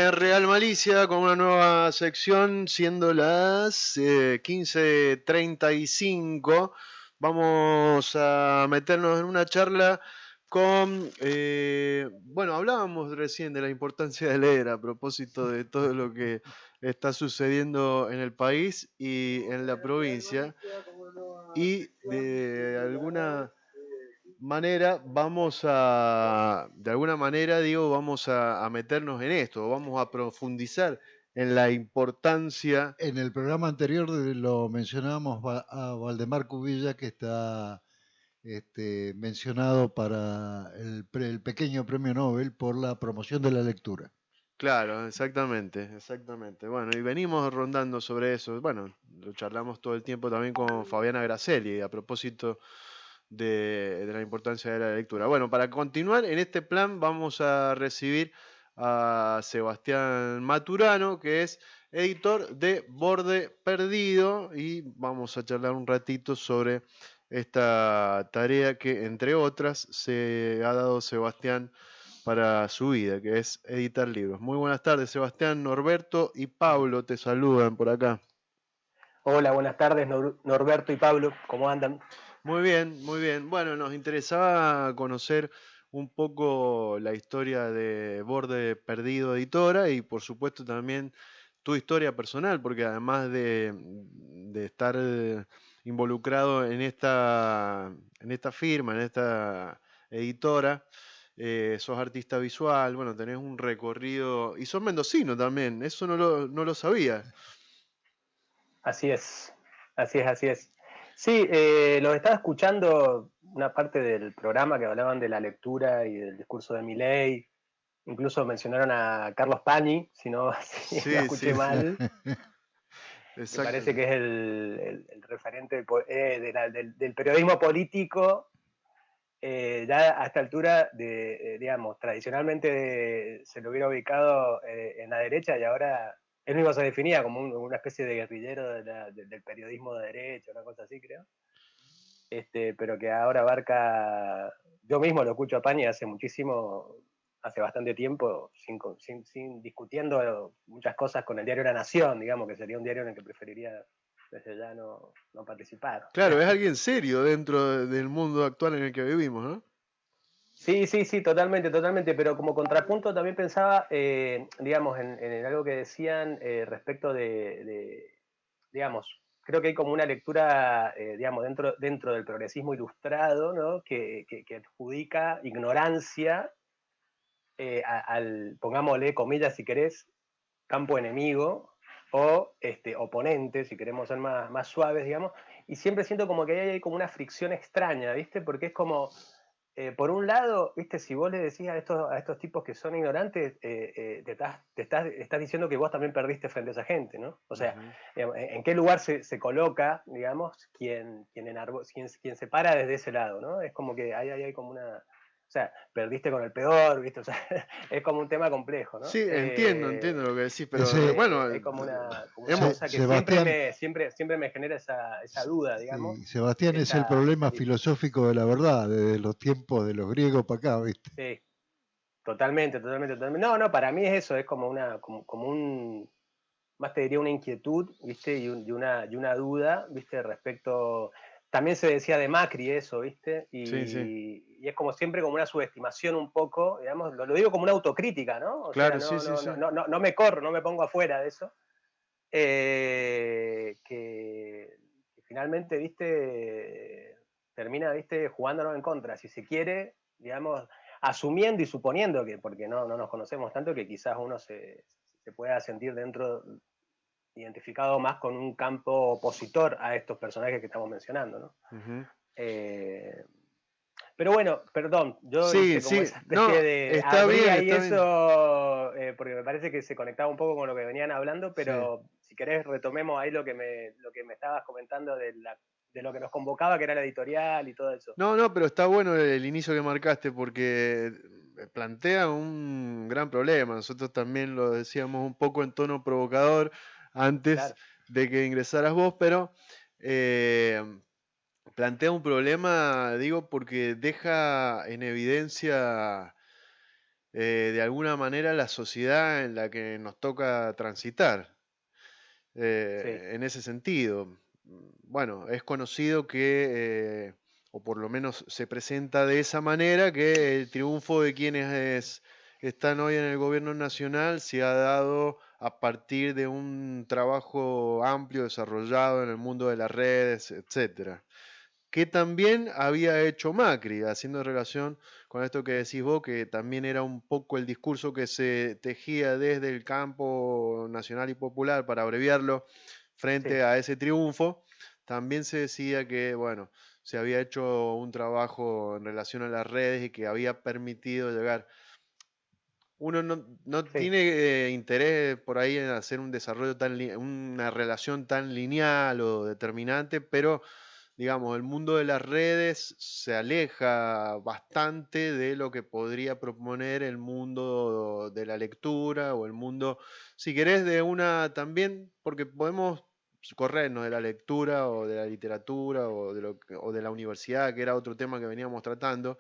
de Real Malicia con una nueva sección, siendo las 15:35. Vamos a meternos en una charla con, bueno, hablábamos recién de la importancia de leer a propósito de todo lo que está sucediendo en el país y en la provincia, y de alguna manera vamos a meternos en esto, vamos a profundizar en la importancia. En el programa anterior lo mencionábamos a Valdemar Cubilla, que está mencionado para el pequeño premio Nobel por la promoción de la lectura. Claro, exactamente. Bueno, y venimos rondando sobre eso. Bueno, lo charlamos todo el tiempo también con Fabiana Gracelli a propósito de la importancia de la lectura. Bueno, para continuar en este plan vamos a recibir a Sebastián Maturano, que es editor de Borde Perdido, y vamos a charlar un ratito sobre esta tarea que, entre otras, se ha dado Sebastián para su vida, que es editar libros. Muy buenas tardes, Sebastián. Norberto y Pablo te saludan por acá. Hola, buenas tardes, Norberto y Pablo, ¿cómo andan? Muy bien, muy bien. Bueno, nos interesaba conocer un poco la historia de Borde Perdido Editora y por supuesto también tu historia personal, porque además de estar involucrado en esta firma, en esta editora, sos artista visual, bueno, tenés un recorrido y sos mendocino también, eso no lo sabía. Así es, así es, así es. Sí, los estaba escuchando una parte del programa que hablaban de la lectura y del discurso de Milei. Incluso mencionaron a Carlos Pañi, si no, si no escuché mal. Me parece que es el referente del periodismo político. Ya a esta altura, digamos, tradicionalmente se lo hubiera ubicado en la derecha y ahora él mismo se definía como una especie de guerrillero del periodismo de derecha, una cosa así, creo. Pero que ahora abarca, yo mismo lo escucho a Pañi hace muchísimo, hace bastante tiempo, sin discutiendo muchas cosas con el diario La Nación, digamos, que sería un diario en el que preferiría desde ya no participar. Claro, es alguien serio dentro del mundo actual en el que vivimos, ¿no? Sí, totalmente, pero como contrapunto también pensaba, digamos, en algo que decían respecto digamos, creo que hay como una lectura, digamos, dentro del progresismo ilustrado, ¿no? Que adjudica ignorancia pongámosle comillas si querés, campo enemigo o oponente, si queremos ser más suaves, digamos, y siempre siento como que hay como una fricción extraña, ¿viste? Porque es como por un lado, viste, si vos le decís a estos tipos que son ignorantes, te estás diciendo que vos también perdiste frente a esa gente, ¿no? O sea, ¿en qué lugar se coloca, digamos, quien se para desde ese lado, ¿no? Es como que hay como una... O sea, perdiste con el peor, ¿viste? O sea, es como un tema complejo, ¿no? Sí, entiendo lo que decís, pero bueno, es como una hemos... cosa que siempre me genera esa duda, digamos. Sí, Sebastián, es el problema filosófico de la verdad, desde los tiempos de los griegos para acá, ¿viste? Sí, totalmente. No, para mí es eso, es como más te diría una inquietud, ¿viste? Y una duda, ¿viste? Respecto, también se decía de Macri eso, ¿viste? Sí. Y es como siempre como una subestimación un poco, digamos, lo digo como una autocrítica, ¿no? O Claro, sea, sí. no me corro, no me pongo afuera de eso. Que finalmente, ¿viste? Termina, ¿viste? Jugándonos en contra, si se quiere, digamos, asumiendo y suponiendo que, porque no nos conocemos tanto, que quizás uno se pueda sentir identificado más con un campo opositor a estos personajes que estamos mencionando, ¿no? Pero bueno, perdón, yo hice como esa especie de abrir ahí eso, porque me parece que se conectaba un poco con lo que venían hablando, pero si querés retomemos ahí lo que me estabas comentando de lo que nos convocaba, que era la editorial y todo eso. No, pero está bueno el inicio que marcaste porque plantea un gran problema. Nosotros también lo decíamos un poco en tono provocador antes de que ingresaras vos, pero plantea un problema, digo, porque deja en evidencia de alguna manera la sociedad en la que nos toca transitar. Sí, En ese sentido, bueno, es conocido que, o por lo menos se presenta de esa manera, que el triunfo de quienes están hoy en el gobierno nacional se ha dado a partir de un trabajo amplio desarrollado en el mundo de las redes, etcétera, que también había hecho Macri, haciendo relación con esto que decís vos, que también era un poco el discurso que se tejía desde el campo nacional y popular, para abreviarlo, frente sí, a ese triunfo. También se decía que, bueno, se había hecho un trabajo en relación a las redes y que había permitido llegar. Uno no sí. tiene interés por ahí en hacer un desarrollo una relación tan lineal o determinante, pero digamos, el mundo de las redes se aleja bastante de lo que podría proponer el mundo de la lectura o el mundo, si querés, de una también, porque podemos corrernos de la lectura o de la literatura o de la universidad, que era otro tema que veníamos tratando,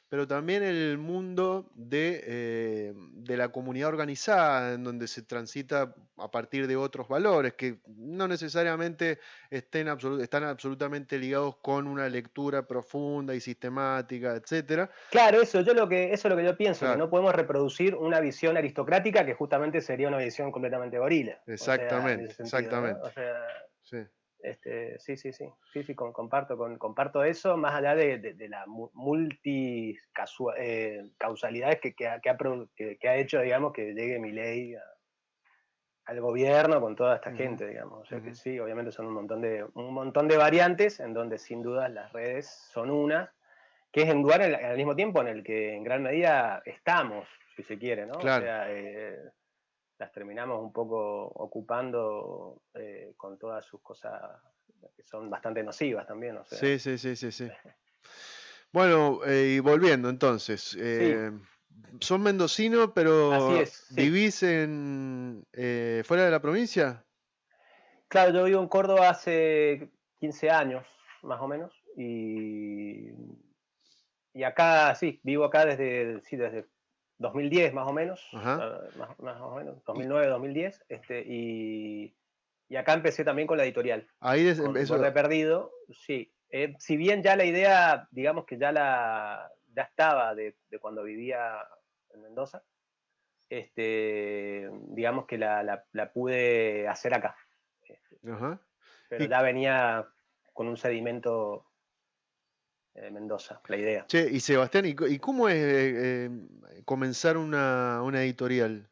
pero también el mundo de la comunidad organizada, en donde se transita a partir de otros valores que no necesariamente están absolutamente ligados con una lectura profunda y sistemática, etcétera. Claro, eso es lo que yo pienso, que Claro, no podemos reproducir una visión aristocrática que justamente sería una visión completamente gorila. O sea, en ese exactamente, sentido, ¿no? O exactamente. sea, Sí, sí, sí, sí, sí, sí, comparto eso, más allá de las causalidades que ha hecho, digamos, que llegue Milei al gobierno con toda esta ujú, gente, digamos. O sea que ujú. sí, obviamente son un montón de variantes en donde sin duda las redes son una, que es un lugar al mismo tiempo en el que en gran medida estamos, si se quiere, ¿no? O Claro. sea, las terminamos un poco ocupando con todas sus cosas que son bastante nocivas también, o sea. Sí, sí, sí, sí, sí. Bueno, y volviendo entonces, Sí, son mendocinos, así pero es, sí. ¿vivís fuera de la provincia? Claro, yo vivo en Córdoba hace 15 años, más o menos, y acá, sí, vivo acá desde 2010 más o menos, Ajá. más o menos, Y 2009, 2010, y acá empecé también con la editorial, ahí con Borde eso, Perdido, sí. Si bien ya la idea, digamos que ya estaba de cuando vivía en Mendoza, digamos que la pude hacer acá, ajá. pero Y, ya venía con un sedimento Mendoza, la idea. che, y Sebastián, ¿y cómo es comenzar una editorial?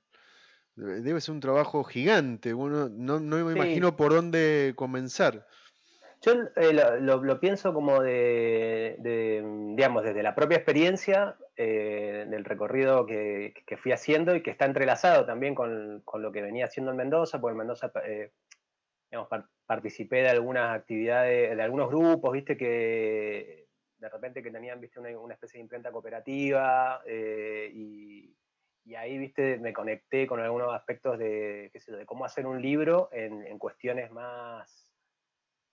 Debe ser un trabajo gigante. Uno no me Sí, imagino por dónde comenzar. yo lo pienso como digamos, desde la propia experiencia del recorrido que fui haciendo y que está entrelazado también con lo que venía haciendo en Mendoza, porque en Mendoza digamos, participé de algunas actividades, de algunos grupos, viste, que de repente que tenían, viste, una especie de imprenta cooperativa y ahí, viste, me conecté con algunos aspectos de, qué sé yo, de cómo hacer un libro en cuestiones más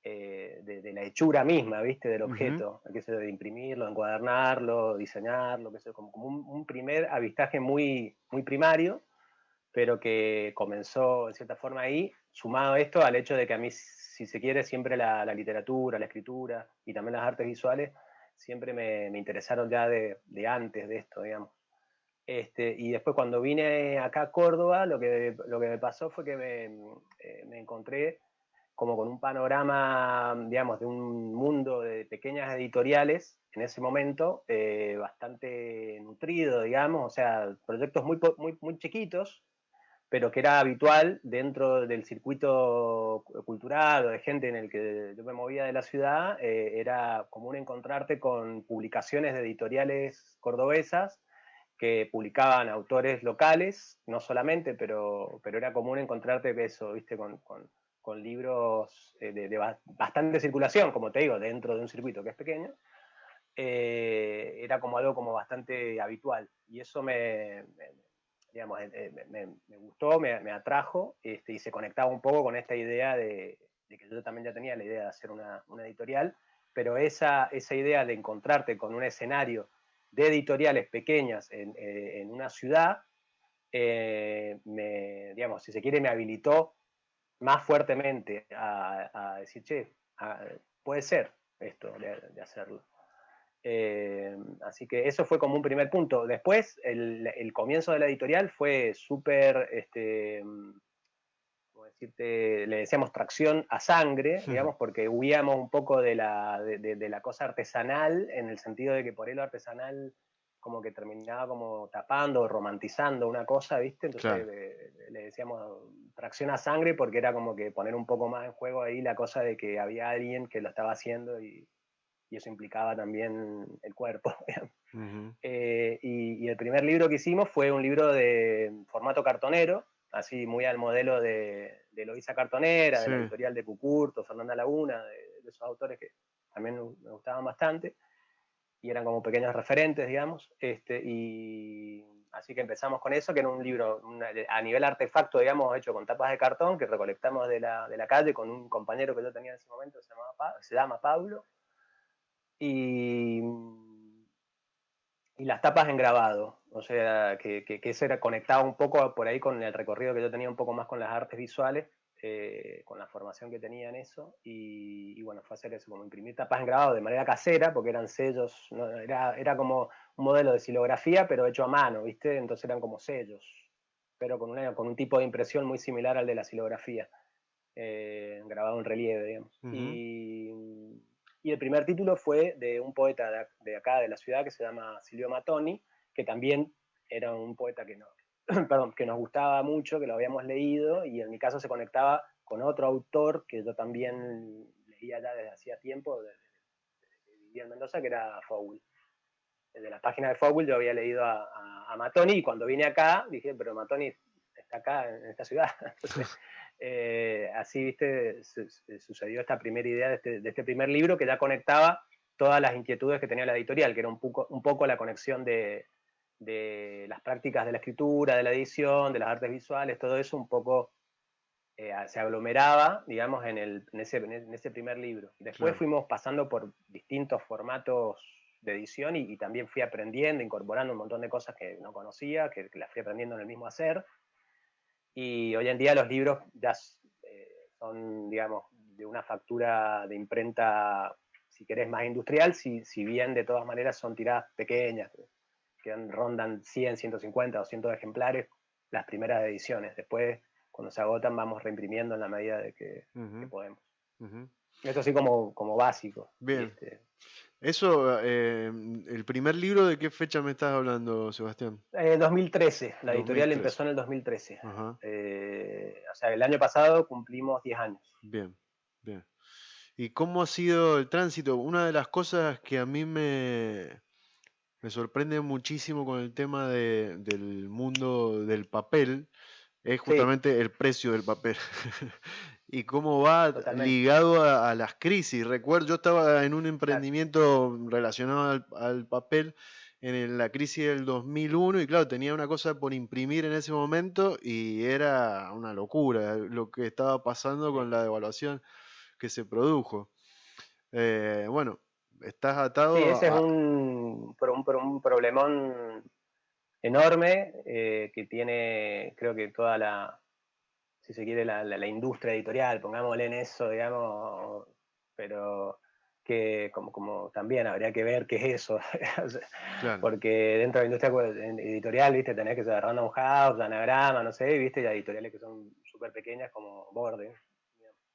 de la hechura misma, ¿viste? Del Ujú, objeto, qué sé yo, de imprimirlo, encuadernarlo, diseñarlo, qué sé yo, como un primer avistaje muy primario, pero que comenzó en cierta forma ahí, sumado esto al hecho de que a mí, si se quiere, siempre la literatura, la escritura y también las artes visuales siempre me interesaron ya de antes de esto, digamos. Y después cuando vine acá a Córdoba, lo que me pasó fue que me encontré como con un panorama, digamos, de un mundo de pequeñas editoriales en ese momento, bastante nutrido, digamos, o sea, proyectos muy chiquitos, pero que era habitual dentro del circuito cultural o de gente en el que yo me movía de la ciudad, era común encontrarte con publicaciones de editoriales cordobesas que publicaban autores locales, no solamente, pero era común encontrarte eso, ¿viste? Con libros bastante circulación, como te digo, dentro de un circuito que es pequeño, era como algo como bastante habitual. Y eso digamos, me gustó, me atrajo, y se conectaba un poco con esta idea de que yo también ya tenía la idea de hacer una editorial, pero esa idea de encontrarte con un escenario de editoriales pequeñas en una ciudad, digamos, si se quiere, me habilitó más fuertemente a decir, che, puede ser esto de hacerlo. Así que eso fue como un primer punto. Después, el comienzo de la editorial fue súper, como decirte, le decíamos tracción a sangre, digamos, porque huíamos un poco de la cosa artesanal, en el sentido de que por ahí lo artesanal como que terminaba como tapando o romantizando una cosa, ¿viste? Entonces le decíamos tracción a sangre porque era como que poner un poco más en juego ahí la cosa de que había alguien que lo estaba haciendo y eso implicaba también el cuerpo. Y el primer libro que hicimos fue un libro de formato cartonero, así muy al modelo de Eloísa Cartonera, de la editorial de Cucurto, Fernanda Laguna, de esos autores que también me gustaban bastante y eran como pequeños referentes, digamos. Y así que empezamos con eso, que era un libro a nivel artefacto, digamos, hecho con tapas de cartón, que recolectamos de la calle con un compañero que yo tenía en ese momento, se llama Pablo. Y las tapas en grabado, o sea, que eso era conectado un poco por ahí con el recorrido que yo tenía un poco más con las artes visuales, con la formación que tenía en eso, y bueno, fue hacer eso, como imprimir tapas en grabado de manera casera, porque eran sellos, ¿no? Era como un modelo de silografía, pero hecho a mano, ¿viste? Entonces eran como sellos, pero con un tipo de impresión muy similar al de la silografía, grabado en relieve, digamos. Y el primer título fue de un poeta de acá, de la ciudad, que se llama Silvio Mattoni, que también era un poeta que, perdón, que nos gustaba mucho, que lo habíamos leído, y en mi caso se conectaba con otro autor que yo también leía ya desde hacía tiempo, desde que vivía en Mendoza, que era Fowell. Desde la página de Fowell yo había leído a Mattoni, y cuando vine acá dije, pero Mattoni está acá, en esta ciudad. Entonces, así, viste, sucedió esta primera idea de este primer libro, que ya conectaba todas las inquietudes que tenía la editorial, que era un poco la conexión de las prácticas de la escritura, de la edición, de las artes visuales, todo eso un poco se aglomeraba, digamos, en ese primer libro. Después fuimos pasando por distintos formatos de edición y también fui aprendiendo, incorporando un montón de cosas que no conocía, que las fui aprendiendo en el mismo hacer. Y hoy en día los libros ya son, digamos, de una factura de imprenta, si querés, más industrial, si bien de todas maneras son tiradas pequeñas, que rondan 100, 150, 200 ejemplares las primeras ediciones. Después, cuando se agotan, vamos reimprimiendo en la medida de que podemos. Esto así como básico. Bien. Eso, el primer libro, ¿de qué fecha me estás hablando, Sebastián? 2013, la editorial 2013. empezó en el 2013. O sea, el año pasado cumplimos 10 años. Bien, bien. ¿Y cómo ha sido el tránsito? Una de las cosas que a mí me sorprende muchísimo con el tema del mundo del papel es justamente el precio del papel. Y cómo va ligado a las crisis. Recuerdo, yo estaba en un emprendimiento relacionado al papel en la crisis del 2001 y claro, tenía una cosa por imprimir en ese momento y era una locura lo que estaba pasando con la devaluación que se produjo. Bueno, estás atado Sí, ese es un problemón enorme que tiene, creo que toda la, si se quiere, la industria editorial, pongámosle en eso, digamos, pero que como también habría que ver qué es eso, porque dentro de la industria editorial, viste, tenés que ser Random House, Anagrama, no sé, viste, y hay editoriales que son súper pequeñas como Borde,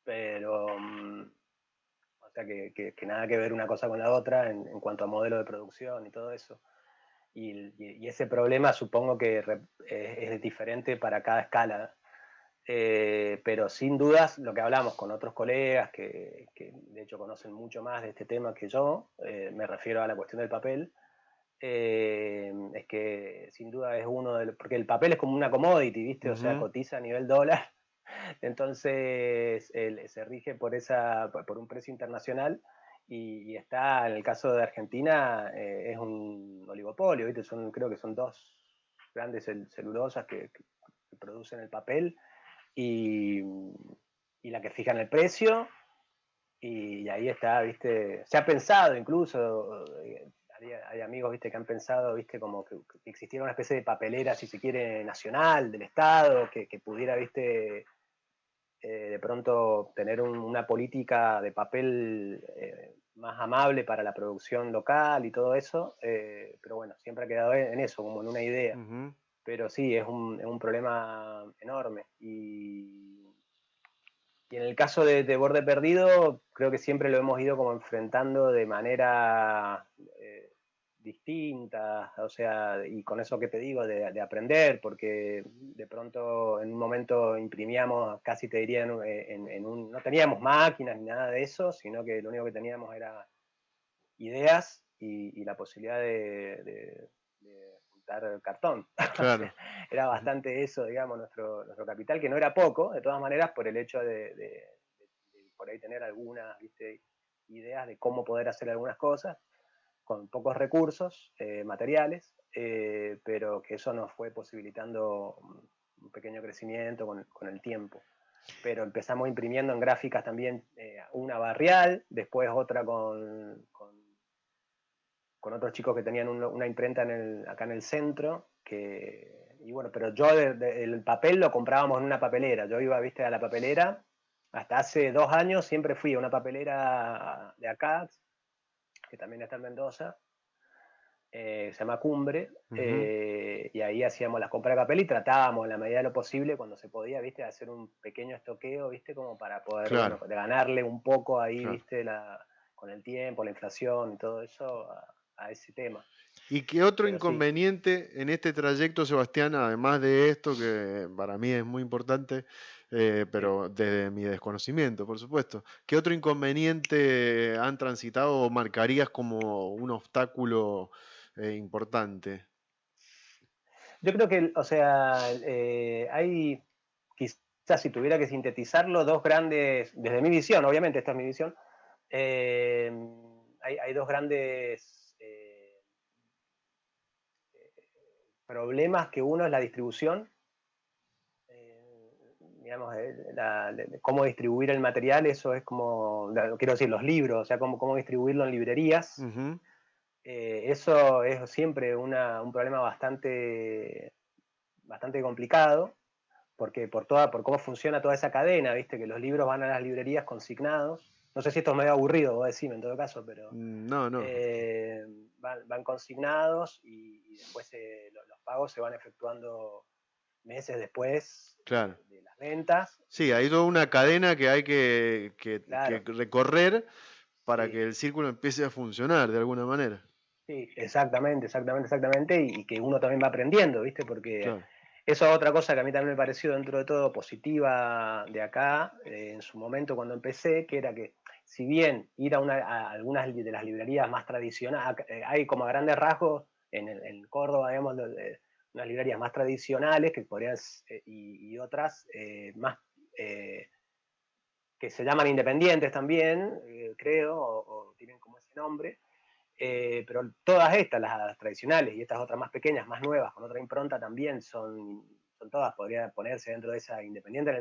pero o sea que nada que ver una cosa con la otra en cuanto a modelo de producción y todo eso. Y ese problema supongo que es diferente para cada escala. Pero sin dudas lo que hablamos con otros colegas que de hecho conocen mucho más de este tema que yo, me refiero a la cuestión del papel, es que sin duda es porque el papel es como una commodity, ¿viste? O sea, cotiza a nivel dólar, entonces se rige por un precio internacional y está, en el caso de Argentina, es un oligopolio, ¿viste? Creo que son dos grandes celulosas que producen el papel y la que fijan el precio, y ahí está, ¿viste? Se ha pensado incluso hay amigos, viste, que han pensado, viste, como que existiera una especie de papelera, si se quiere, nacional, del Estado, que pudiera, viste, de pronto tener una política de papel más amable para la producción local y todo eso, pero bueno, siempre ha quedado en eso, como en una idea. Ujú. Pero sí, es un problema enorme. Y en el caso de Borde Perdido, creo que siempre lo hemos ido como enfrentando de manera distinta, o sea, y con eso que te digo, de aprender, porque de pronto en un momento imprimíamos, casi te diría, no teníamos máquinas ni nada de eso, sino que lo único que teníamos era ideas y la posibilidad de juntar cartón. Claro. Era bastante eso, digamos, nuestro capital, que no era poco, de todas maneras, por el hecho de por ahí tener algunas, ¿viste?, ideas de cómo poder hacer algunas cosas con pocos recursos materiales, pero que eso nos fue posibilitando un pequeño crecimiento con el tiempo. Pero empezamos imprimiendo en gráficas también una barrial, después otra con otros chicos que tenían una imprenta acá en el centro, y bueno, pero yo el papel lo comprábamos en una papelera, yo iba, viste, a la papelera, hasta hace 2 años siempre fui a una papelera de acá, que también está en Mendoza, se llama Cumbre, Ujú. y ahí hacíamos las compras de papel y tratábamos en la medida de lo posible, cuando se podía, viste, hacer un pequeño estoqueo, viste, como para poder, Claro, bueno, de ganarle un poco ahí, claro. viste, con el tiempo, la inflación y todo eso, a ese tema. ¿Y qué otro Pero sí, inconveniente en este trayecto, Sebastián, además de esto, que para mí es muy importante, sí. pero desde mi desconocimiento, por supuesto, qué otro inconveniente han transitado o marcarías como un obstáculo importante? Yo creo que, o sea, hay, quizás si tuviera que sintetizarlo, dos grandes, desde mi visión, obviamente esta es mi visión, eh, hay dos grandes problemas, que uno es la distribución, digamos, cómo distribuir el material, eso es como, quiero decir, los libros, o sea, cómo distribuirlo en librerías. Ujú. Eso es siempre un problema bastante complicado, porque por cómo funciona toda esa cadena, viste, que los libros van a las librerías consignados. No sé si esto es medio aburrido, vos decime en todo caso, pero No, no, eh, van consignados y después los pagos se van efectuando meses después claro. de las ventas. Sí, hay toda una cadena que hay que Claro, recorrer para sí, que el círculo empiece a funcionar de alguna manera. sí, exactamente, y que uno también va aprendiendo, ¿viste? Porque Claro. eso es otra cosa que a mí también me pareció dentro de todo positiva de acá, en su momento cuando empecé, que era que si bien ir a algunas de las librerías más tradicionales, hay como a grandes rasgos en Córdoba, digamos, unas librerías más tradicionales que podrían, y otras más que se llaman independientes también, creo, o tienen como ese nombre, pero todas estas, las tradicionales y estas otras más pequeñas, más nuevas, con otra impronta también, son todas, podría ponerse dentro de esa independiente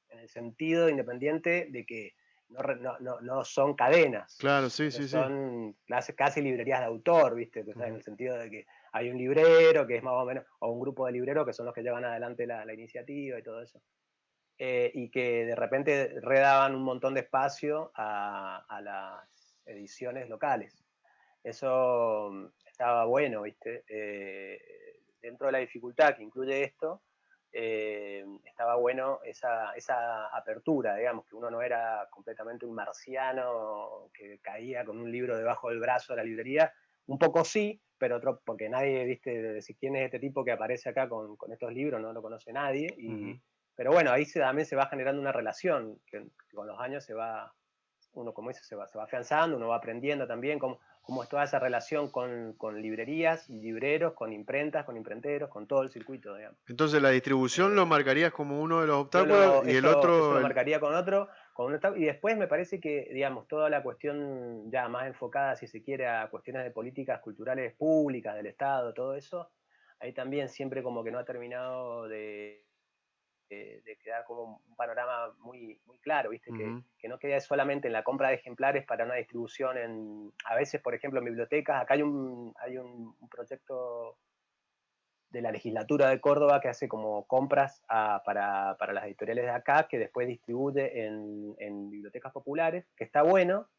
en el sentido independiente de que no son cadenas, Claro, sí, sino que sí, sí. son casi librerías de autor, ¿viste? Que está en Ujú. el sentido de que hay un librero que es más o menos, o un grupo de libreros que son los que llevan adelante la iniciativa y todo eso. Y que de repente redaban un montón de espacio a las ediciones locales. Eso estaba bueno, ¿viste? Dentro de la dificultad que incluye esto, estaba bueno esa apertura, digamos, que uno no era completamente un marciano que caía con un libro debajo del brazo de la librería, un poco sí, pero otro, porque nadie, viste, decir quién es este tipo que aparece acá con estos libros, no lo conoce nadie, Ujú. pero bueno, ahí también se va generando una relación que con los años uno como dice, se va afianzando, uno va aprendiendo también cómo es toda esa relación con librerías, libreros, con imprentas, con imprenteros, con todo el circuito, digamos. Entonces la distribución lo Eh, marcarías como uno de los yo obstáculos y el eso otro, lo marcaría con otro, y después me parece que, digamos, toda la cuestión ya más enfocada, si se quiere, a cuestiones de políticas culturales públicas, del Estado, todo eso, ahí también siempre como que no ha terminado de de quedar como un panorama muy, muy claro, ¿viste? Ujú. Que no quede solamente en la compra de ejemplares para una distribución a veces, por ejemplo, en bibliotecas. Acá hay un proyecto de la legislatura de Córdoba que hace como compras para las editoriales de acá, que después distribuye en bibliotecas populares, que está bueno,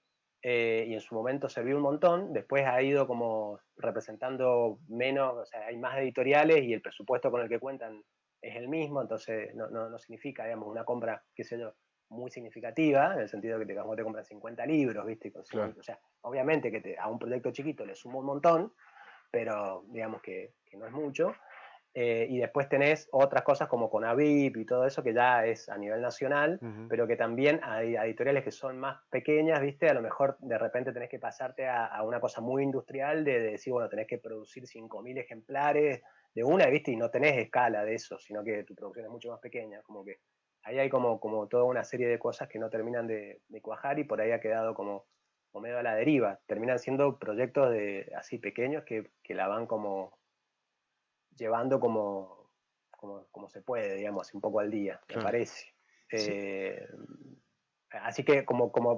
y en su momento sirvió un montón. Después ha ido como representando menos, o sea, hay más editoriales y el presupuesto con el que cuentan es el mismo, entonces no significa, digamos, una compra, qué sé yo, muy significativa, en el sentido de que te compran 50 libros, ¿viste? Claro. O sea, obviamente que a un proyecto chiquito le suma un montón, pero digamos que no es mucho. Y después tenés otras cosas como Conavip y todo eso que ya es a nivel nacional, Ujú. pero que también hay editoriales que son más pequeñas, ¿viste? A lo mejor de repente tenés que pasarte a una cosa muy industrial de decir, bueno, tenés que producir 5.000 ejemplares de una, ¿viste? Y no tenés escala de eso, sino que tu producción es mucho más pequeña, como que ahí hay como toda una serie de cosas que no terminan de cuajar y por ahí ha quedado como medio a la deriva. Terminan siendo proyectos así pequeños que la van como llevando como se puede, digamos, un poco al día, me Claro. parece. Sí. Así que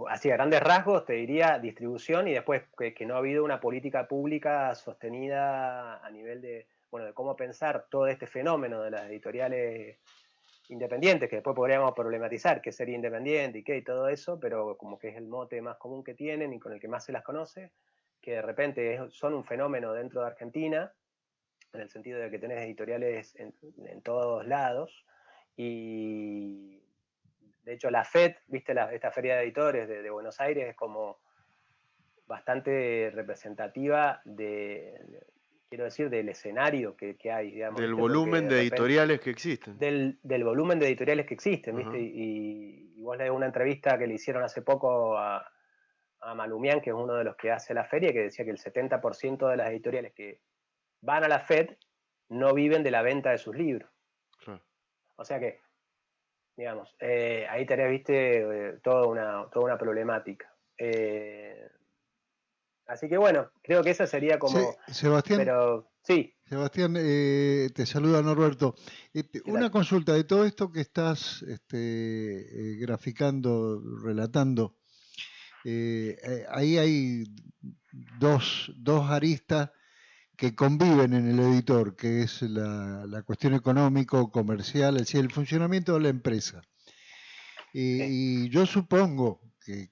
así a grandes rasgos te diría distribución y después que no ha habido una política pública sostenida a nivel de cómo pensar todo este fenómeno de las editoriales independientes, que después podríamos problematizar qué sería independiente y qué y todo eso, pero como que es el mote más común que tienen y con el que más se las conoce, que de repente son un fenómeno dentro de Argentina, en el sentido de que tenés editoriales en todos lados, y de hecho la FED, viste, esta feria de editores de Buenos Aires, es como bastante representativa quiero decir, del escenario que hay, digamos, Del ¿viste? Porque volumen de de repente, editoriales que existen. del volumen de editoriales que existen, Ajá. ¿viste? Y vos lees una entrevista que le hicieron hace poco a Malumian, que es uno de los que hace la feria, que decía que el 70% de las editoriales que van a la FED no viven de la venta de sus libros. Claro. O sea que, digamos, ahí tenés, viste, toda una problemática. Así que bueno, creo que esa sería como, Sebastián, pero sí, Sebastián, te saluda Norberto. ¿qué Una tal? consulta de todo esto que estás graficando, relatando. Ahí hay dos aristas que conviven en el editor, que es la cuestión económico, comercial, es decir, el funcionamiento de la empresa. Sí. Y yo supongo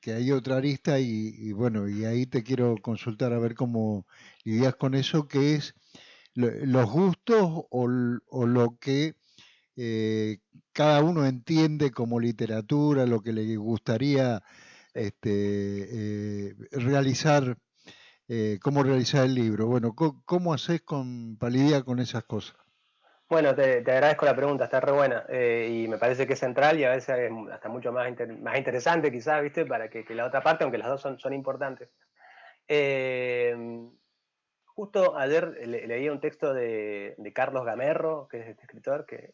que hay otra arista y bueno, y ahí te quiero consultar a ver cómo lidias con eso, que es los gustos o lo que eh, cada uno entiende como literatura, lo que le gustaría Sí. realizar, cómo realizar el libro. Bueno, ¿cómo haces para lidiar con esas cosas? Bueno, te agradezco la pregunta, está re buena, y me parece que es central y a veces es hasta mucho más interesante quizás, ¿viste? Para que la otra parte, aunque las dos son importantes. Eh, Justo ayer leía un texto de Carlos Gamerro, que es este escritor, que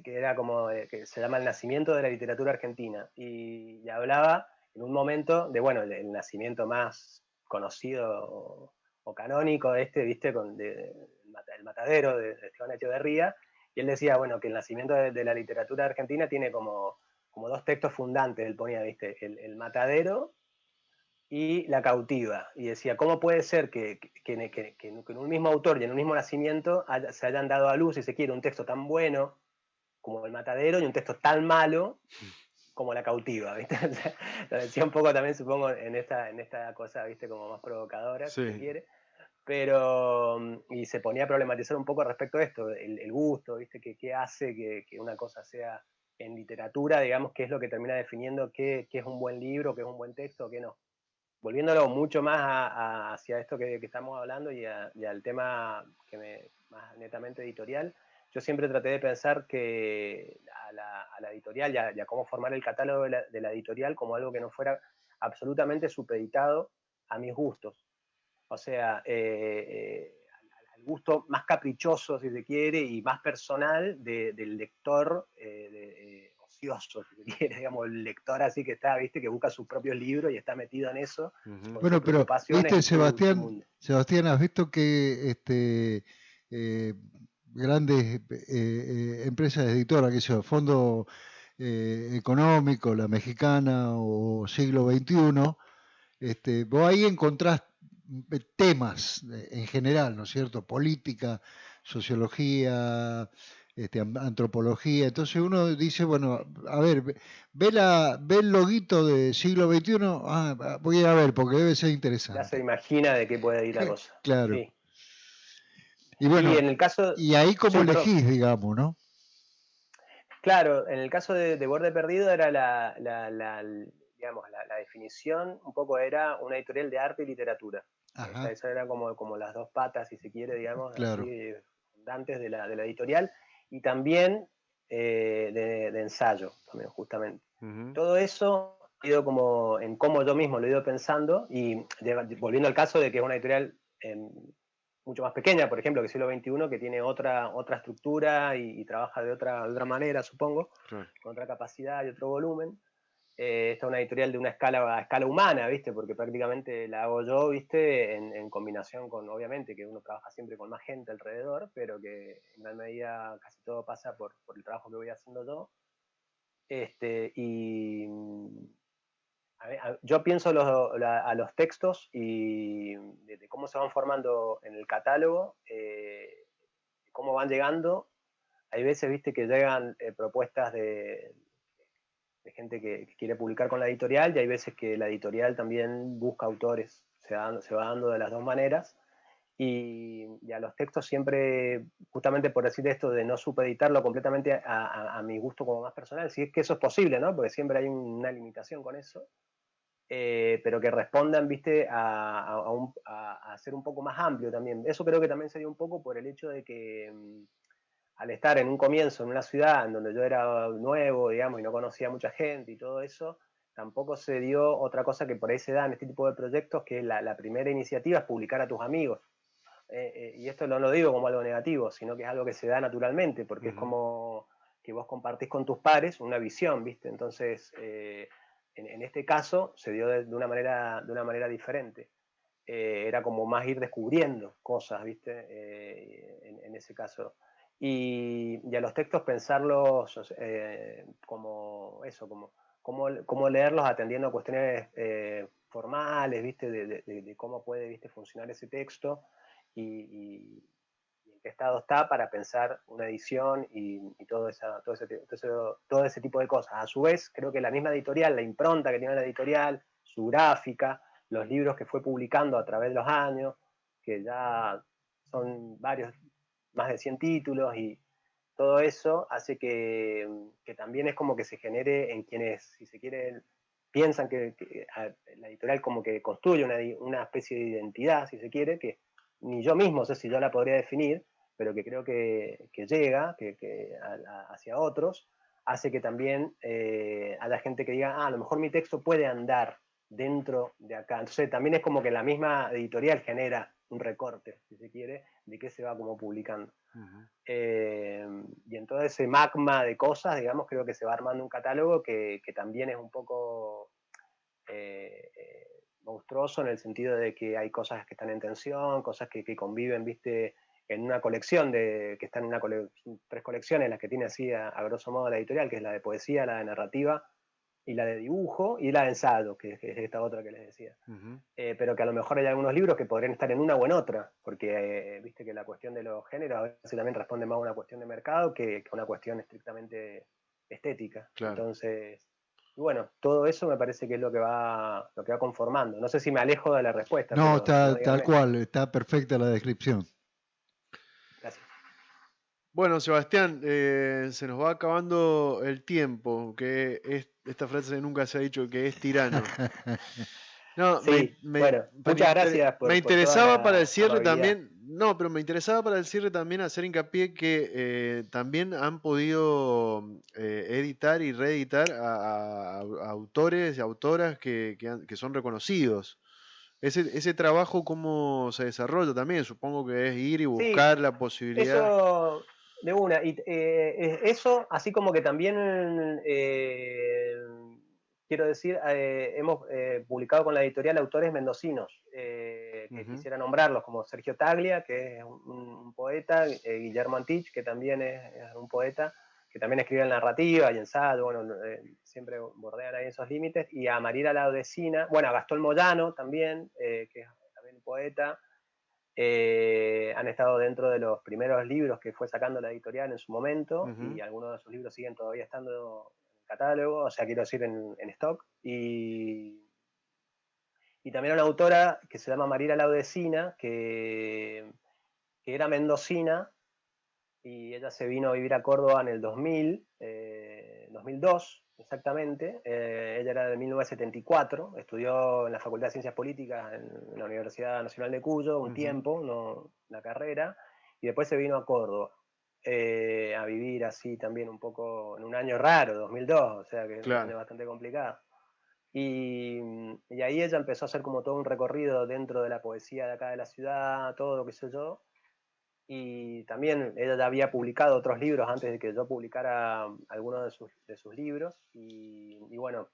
era como, que se llama El nacimiento de la literatura argentina, y hablaba en un momento de, bueno, el nacimiento más conocido o canónico ¿viste? El Matadero de Esteban Echeverría, y él decía, bueno, que el nacimiento de la literatura argentina tiene como dos textos fundantes, él ponía, ¿viste? El Matadero y La cautiva. Y decía, ¿cómo puede ser que en un mismo autor y en un mismo nacimiento se hayan dado a luz, si se quiere, un texto tan bueno como El matadero y un texto tan malo como La cautiva? ¿Viste? O sea, lo decía un poco también, supongo, en esta cosa, ¿viste? Como más provocadora, si se Sí. quiere. Pero, y se ponía a problematizar un poco respecto a esto, el gusto, ¿viste? ¿Qué hace que una cosa sea en literatura, digamos, qué es lo que termina definiendo qué es un buen libro, qué es un buen texto, qué no? Volviéndolo mucho más hacia esto que estamos hablando y al tema más netamente editorial, yo siempre traté de pensar que a la editorial y a cómo formar el catálogo de la editorial como algo que no fuera absolutamente supeditado a mis gustos. O sea, al gusto más caprichoso, si se quiere, y más personal del lector ocioso, si se quiere, digamos, el lector así que está, viste, que busca sus propios libros y está metido en eso, Ujú. con sus Bueno, pero, preocupaciones viste, y su Sebastián, mundo. Sebastián, has visto que eh, grandes empresas editoras, que sea Fondo Económico, La Mexicana o Siglo XXI, vos ahí encontrás temas en general, ¿no es cierto? Política, sociología, antropología. Entonces uno dice, bueno, a ver, ve el loguito de siglo XXI, voy a ir a ver porque debe ser Ya se interesante. imagina de qué puede ir la cosa. Claro. Sí. Y bueno, Sí, en el caso... y ahí como Sí, perdón. elegís, digamos, ¿no? Claro, en el caso de Borde Perdido era digamos, la definición, un poco era una editorial de arte y literatura. Ajá, Eso era como las dos patas, si se quiere, digamos, claro. así, fundantes de la editorial, y también de ensayo, también, justamente. Ujú. Todo eso ha ido como en cómo yo mismo lo he ido pensando, y volviendo al caso de que es una editorial mucho más pequeña, por ejemplo, que Siglo XXI, que tiene otra estructura y trabaja de otra manera, supongo, Claro. con otra capacidad y otro volumen. Esta es una editorial de una escala humana, ¿viste? Porque prácticamente la hago yo, ¿viste? En combinación con, obviamente, que uno trabaja siempre con más gente alrededor, pero que en gran medida casi todo pasa por el trabajo que voy haciendo yo. Y yo pienso a los textos y de cómo se van formando en el catálogo, cómo van llegando. Hay veces, viste, que llegan propuestas de gente que quiere publicar con la editorial, y hay veces que la editorial también busca autores. Se va dando de las dos maneras. Y a los textos siempre, justamente por decir esto de no supeditarlo completamente a mi gusto como más personal, si es que eso es posible, ¿no? Porque siempre hay una limitación con eso. Pero que respondan, viste, a ser un poco más amplio también. Eso creo que también sería un poco por el hecho de que al estar en un comienzo en una ciudad en donde yo era nuevo, digamos, y no conocía a mucha gente y todo eso, tampoco se dio otra cosa que por ahí se da en este tipo de proyectos, que la primera iniciativa es publicar a tus amigos. Y esto no lo digo como algo negativo, sino que es algo que se da naturalmente, porque es como que vos compartís con tus pares una visión, ¿viste? Entonces, en este caso se dio de una manera diferente. Era como más ir descubriendo cosas, ¿viste? En ese caso. Y a los textos pensarlos como eso, como leerlos atendiendo a cuestiones formales, ¿viste? De cómo puede, ¿viste? Funcionar ese texto y en qué estado está para pensar una edición y todo ese tipo de cosas. A su vez, creo que la misma editorial, la impronta que tiene la editorial, su gráfica, los libros que fue publicando a través de los años, que ya son varios, más de 100 títulos, y todo eso hace que también es como que se genere en quienes, si se quiere, piensan que la editorial como que construye una especie de identidad, si se quiere, que ni yo mismo sé si yo la podría definir, pero que creo que llega hacia otros, hace que también haya gente que diga, a lo mejor mi texto puede andar dentro de acá. Entonces también es como que la misma editorial genera un recorte, si se quiere, de qué se va como publicando. Y en todo ese magma de cosas, digamos, creo que se va armando un catálogo que también es un poco monstruoso, en el sentido de que hay cosas que están en tensión, cosas que conviven, viste, en una colección que están en tres colecciones, las que tiene así a grosso modo la editorial, que es la de poesía, la de narrativa y la de dibujo, y la de ensayo, que es esta otra que les decía. Pero que a lo mejor hay algunos libros que podrían estar en una o en otra, porque viste que la cuestión de los géneros a veces también responde más a una cuestión de mercado que a una cuestión estrictamente estética. Claro. Entonces, bueno, todo eso me parece que es lo que va conformando. No sé si me alejo de la respuesta, No, pero si no, está tal díganme. cual, está perfecta la descripción. Gracias. Bueno, Sebastián, se nos va acabando el tiempo, esta frase nunca se ha dicho, que es tirano. No, Sí, bueno, muchas gracias me por toda interesaba para el la cierre amabilidad. también, no, pero me interesaba para el cierre también hacer hincapié que también han podido editar y reeditar a autores y autoras que son reconocidos. Ese trabajo, ¿cómo se desarrolla también? Supongo que es ir y Sí, buscar la posibilidad. eso de una. Y eso, así como que también quiero decir, hemos publicado con la editorial autores mendocinos, que quisiera nombrarlos, como Sergio Taglia, que es un poeta, Guillermo Antich, que también es un poeta, que también escribe en narrativa y ensayo, bueno, siempre bordean ahí esos límites, y a Mariela Laudecina, bueno, a Gastón Moyano también, que es también un poeta. Han estado dentro de los primeros libros que fue sacando la editorial en su momento, y algunos de sus libros siguen todavía estando en catálogo, o sea, quiero decir, en stock. Y también una autora que se llama Mariela Laudecina, que era mendocina, y ella se vino a vivir a Córdoba en el 2002, exactamente. Ella era de 1974, estudió en la Facultad de Ciencias Políticas en la Universidad Nacional de Cuyo un tiempo, la carrera, y después se vino a Córdoba a vivir así también un poco en un año raro, 2002, o sea que es un año bastante complicado. Y ahí ella empezó a hacer como todo un recorrido dentro de la poesía de acá de la ciudad, todo lo que sé yo. Y también ella ya había publicado otros libros antes de que yo publicara algunos de sus libros. Y bueno,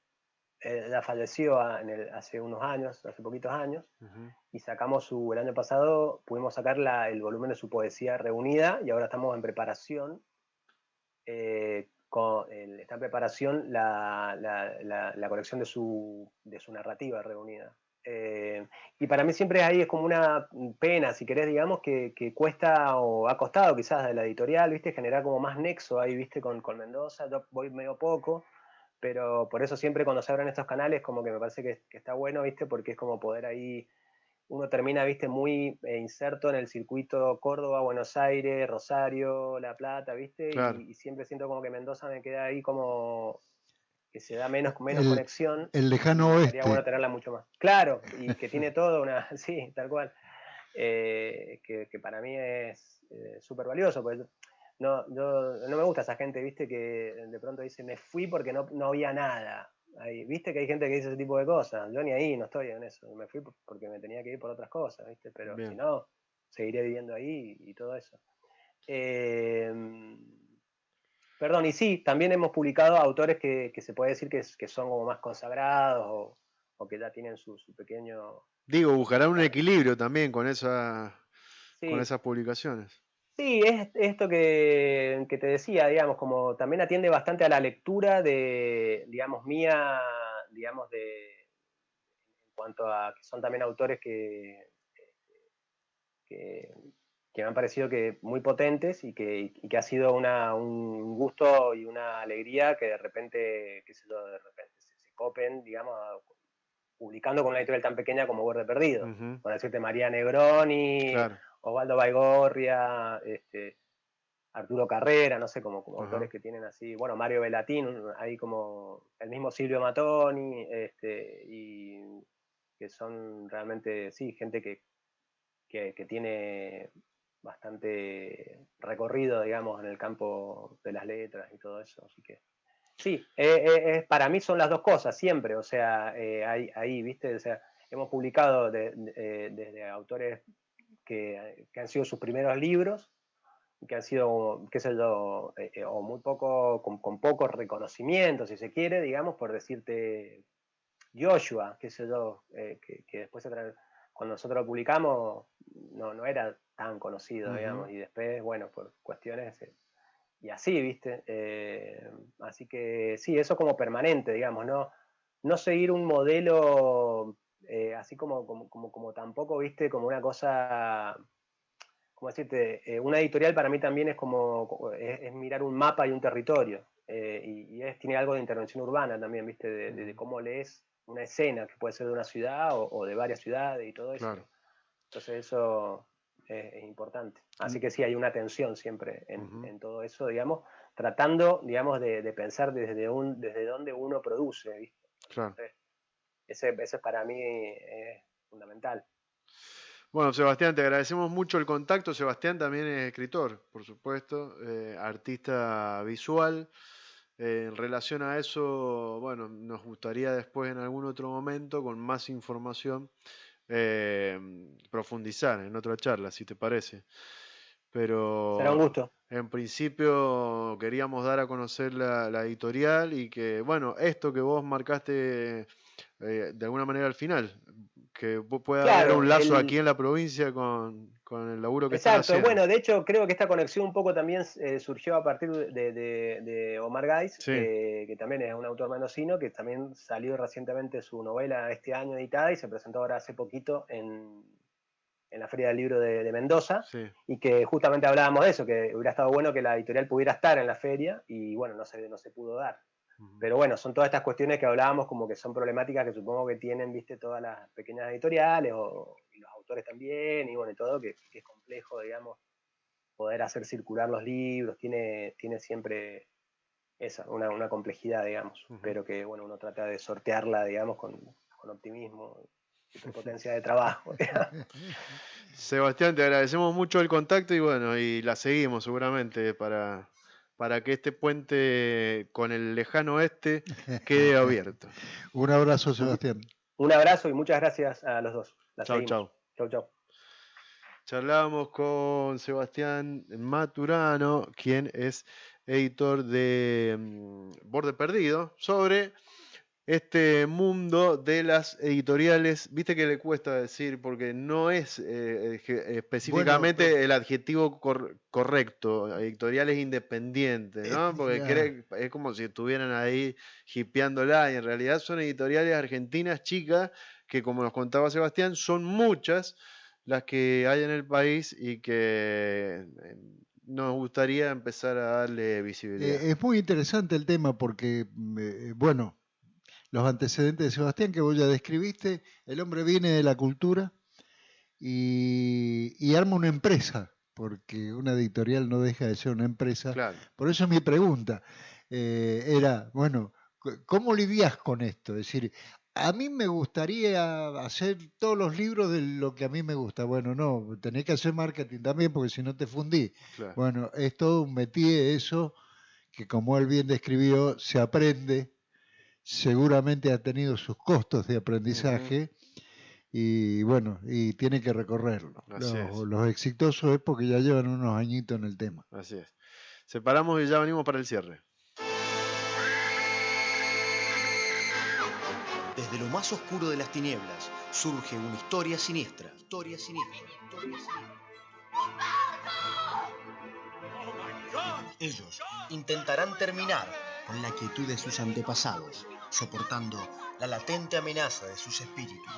ella falleció hace unos años, hace poquitos años, y sacamos el año pasado, pudimos sacar el volumen de su poesía reunida, y ahora estamos en preparación. Está en preparación la colección de su narrativa reunida. Y para mí siempre ahí es como una pena, si querés, digamos, que cuesta o ha costado quizás de la editorial, ¿viste? Generar como más nexo ahí, ¿viste? Con Mendoza. Yo voy medio poco, pero por eso siempre cuando se abren estos canales como que me parece que está bueno, ¿viste? Porque es como poder ahí, uno termina, ¿viste? Muy inserto en el circuito Córdoba, Buenos Aires, Rosario, La Plata, ¿viste? Claro. Y siempre siento como que Mendoza me queda ahí como que se da menos conexión. El lejano oeste. Sería bueno tenerla mucho más. Claro, y que tiene todo una... Sí, tal cual. Que para mí es súper valioso, porque no me gusta esa gente, viste, que de pronto dice, me fui porque no había nada. Ahí, viste que hay gente que dice ese tipo de cosas. Yo ni ahí no estoy en eso. Me fui porque me tenía que ir por otras cosas, viste, pero si no, seguiré viviendo ahí y todo eso. Perdón, y sí, también hemos publicado autores que se puede decir que son como más consagrados o que ya tienen su pequeño... Digo, buscará un equilibrio también con esas publicaciones. Sí, es esto que te decía, digamos, como también atiende bastante a la lectura digamos, mía, digamos, en cuanto a que son también autores que me han parecido que muy potentes y que ha sido un gusto y una alegría que de repente, qué sé yo, de repente se copen, digamos, publicando con una editorial tan pequeña como Borde Perdido. Por decirte, María Negroni, claro. Osvaldo Baigorria, Arturo Carrera, no sé, como autores que tienen así, bueno, Mario Velatín, ahí como el mismo Silvio Matoni, y que son realmente, sí, gente que tiene bastante recorrido, digamos, en el campo de las letras y todo eso, así que sí, para mí son las dos cosas siempre, o sea, ahí, viste, o sea, hemos publicado desde autores que han sido sus primeros libros, que han sido, qué sé yo, o muy poco, con poco reconocimiento, si se quiere, digamos, por decirte Joshua, qué sé yo, que después cuando nosotros lo publicamos no era tan conocido, digamos, y después, bueno, por cuestiones... y así, ¿viste? Así que sí, eso como permanente, digamos, no seguir un modelo así como tampoco, ¿viste? Como una cosa, ¿cómo decirte? Una editorial para mí también es como, es mirar un mapa y un territorio, y tiene algo de intervención urbana también, ¿viste? De cómo lees una escena, que puede ser de una ciudad o de varias ciudades y todo eso. Claro. Entonces eso... es importante. Así que sí, hay una tensión siempre en todo eso, digamos, tratando, digamos, de pensar desde donde uno produce, ¿viste? Claro. Ese para mí es fundamental. Bueno, Sebastián, te agradecemos mucho el contacto. Sebastián también es escritor, por supuesto, artista visual. En relación a eso, bueno, nos gustaría después en algún otro momento, con más información, profundizar en otra charla, si te parece. pero será un gusto. en principio queríamos dar a conocer la editorial y que, bueno, esto que vos marcaste de alguna manera al final, que pueda haber Claro, un lazo aquí en la provincia con el laburo que están exacto. haciendo. Bueno, de hecho creo que esta conexión un poco también surgió a partir de Omar Gais, Sí. Que también es un autor mendocino, que también salió recientemente su novela este año editada y se presentó ahora hace poquito en la Feria del Libro de Mendoza, Sí. y que justamente hablábamos de eso, que hubiera estado bueno que la editorial pudiera estar en la feria y bueno, no se pudo dar. Pero bueno, son todas estas cuestiones que hablábamos como que son problemáticas que supongo que tienen, viste, todas las pequeñas editoriales y los autores también, y bueno, y todo, que es complejo, digamos, poder hacer circular los libros, tiene siempre esa, una complejidad, digamos, pero que bueno, uno trata de sortearla, digamos, con optimismo y potencia de trabajo. Sebastián, te agradecemos mucho el contacto y bueno, y la seguimos seguramente para que este puente con el lejano oeste quede abierto. Un abrazo, Sebastián. Un abrazo y muchas gracias a los dos. Chau, chau. Chau, chau. Charlábamos con Sebastián Maturano, quien es editor de Borde Perdido, sobre este mundo de las editoriales. Viste que le cuesta decir, porque no es específicamente Bueno, el adjetivo correcto, editoriales independientes, ¿no? Porque es como si estuvieran ahí hipeándola, y en realidad son editoriales argentinas chicas, que como nos contaba Sebastián, son muchas las que hay en el país y que nos gustaría empezar a darle visibilidad. Es muy interesante el tema porque, bueno, los antecedentes de Sebastián que vos ya describiste, el hombre viene de la cultura y arma una empresa, porque una editorial no deja de ser una empresa. Claro. Por eso mi pregunta era, bueno, ¿cómo lidias con esto? Es decir, a mí me gustaría hacer todos los libros de lo que a mí me gusta. Bueno, no, tenés que hacer marketing también porque si no te fundí. Claro. Bueno, es todo un métier eso, que como él bien describió, se aprende, seguramente ha tenido sus costos de aprendizaje y bueno, y tiene que recorrerlo. Los exitosos es porque ya llevan unos añitos en el tema. Así es. Separamos y ya venimos para el cierre. Desde lo más oscuro de las tinieblas surge una historia siniestra. Historia siniestra. Historia siniestra. Ellos intentarán terminar con la quietud de sus antepasados, soportando la latente amenaza de sus espíritus.